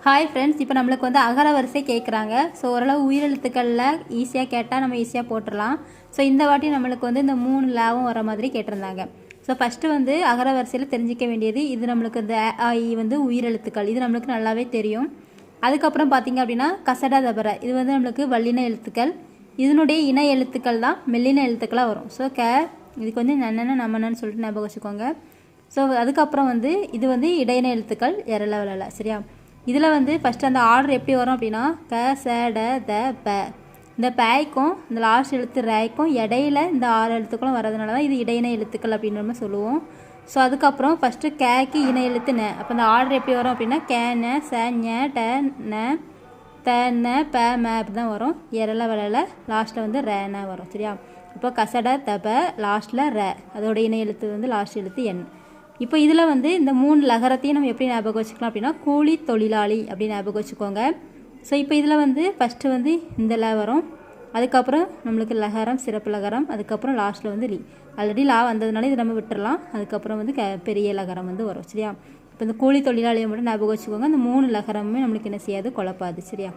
Hi friends, இப்போ நம்மளுக்கு வந்து அகர வரிசை கேட்குறாங்க. ஸோ ஓரளவு உயிரெழுத்துக்களில் ஈஸியாக கேட்டால் நம்ம ஈஸியாக போட்டுடலாம். ஸோ இந்த வாட்டி நம்மளுக்கு வந்து இந்த 3 லாவும் வர மாதிரி கேட்டிருந்தாங்க. ஸோ ஃபஸ்ட்டு வந்து அகர வரிசையில் தெரிஞ்சிக்க வேண்டியது இது நம்மளுக்கு இந்த வந்து உயிரெழுத்துக்கள், இது நம்மளுக்கு நல்லாவே தெரியும். அதுக்கப்புறம் பார்த்திங்க அப்படின்னா கசட தபர, இது வந்து நம்மளுக்கு வல்லின எழுத்துக்கள். இதனுடைய இணை எழுத்துக்கள் தான் மெல்லின எழுத்துக்களாக வரும். ஸோ இதுக்கு வந்து நன்னன்னு நம்மன்னு சொல்லிட்டு ஞாபகம் வச்சுக்கோங்க. ஸோ அதுக்கப்புறம் வந்து இது வந்து இடையின எழுத்துக்கள் எரளவல. சரியா? இதில் வந்து ஃபஸ்ட்டு அந்த ஆர்டர் எப்படி வரும் அப்படின்னா க ச ட த ப, இந்த பேய்க்கும் இந்த லாஸ்ட் எழுத்து ரேய்க்கும் இடையில இந்த 6 எழுத்துக்களும் வரதுனால தான் இது இடையின எழுத்துக்கள் அப்படின்னு நம்ம சொல்லுவோம். ஸோ அதுக்கப்புறம் ஃபஸ்ட்டு கேக்கு இணை எழுத்து ந, அப்போ இந்த ஆர்டர் எப்படி வரும் அப்படின்னா கே ந ச ஞ ட ந த ந ப ம அப்படி தான் வரும். எரல வளல லாஸ்ட்டில் வந்து ரேன வரும். சரியா? இப்போ கசட தப லாஸ்ட்டில் ர, அதோட இணை எழுத்து வந்து லாஸ்ட் எழுத்து என். இப்போ இதில் வந்து இந்த 3 லகரத்தையும் நம்ம எப்படி ஞாபகம் வச்சுக்கலாம் அப்படின்னா கூலி தொழிலாளி அப்படின்னு ஞாபகம் வச்சுக்கோங்க. ஸோ இப்போ இதில் வந்து ஃபஸ்ட்டு வந்து இந்த ல வரும், அதுக்கப்புறம் நம்மளுக்கு லகரம் சிறப்பு லகரம், அதுக்கப்புறம் லாஸ்ட்டில் வந்து லி. ஆல்ரெடி லா வந்ததுனால இது நம்ம விட்டுறலாம். அதுக்கப்புறம் வந்து பெரிய லகரம் வந்து வரும். சரியா? இப்போ இந்த கூலி தொழிலாளியை மட்டும் ஞாபகம் வச்சுக்கோங்க. இந்த 3 லகரமுமே நம்மளுக்கு என்ன செய்யாது, குழப்பாது. சரியா?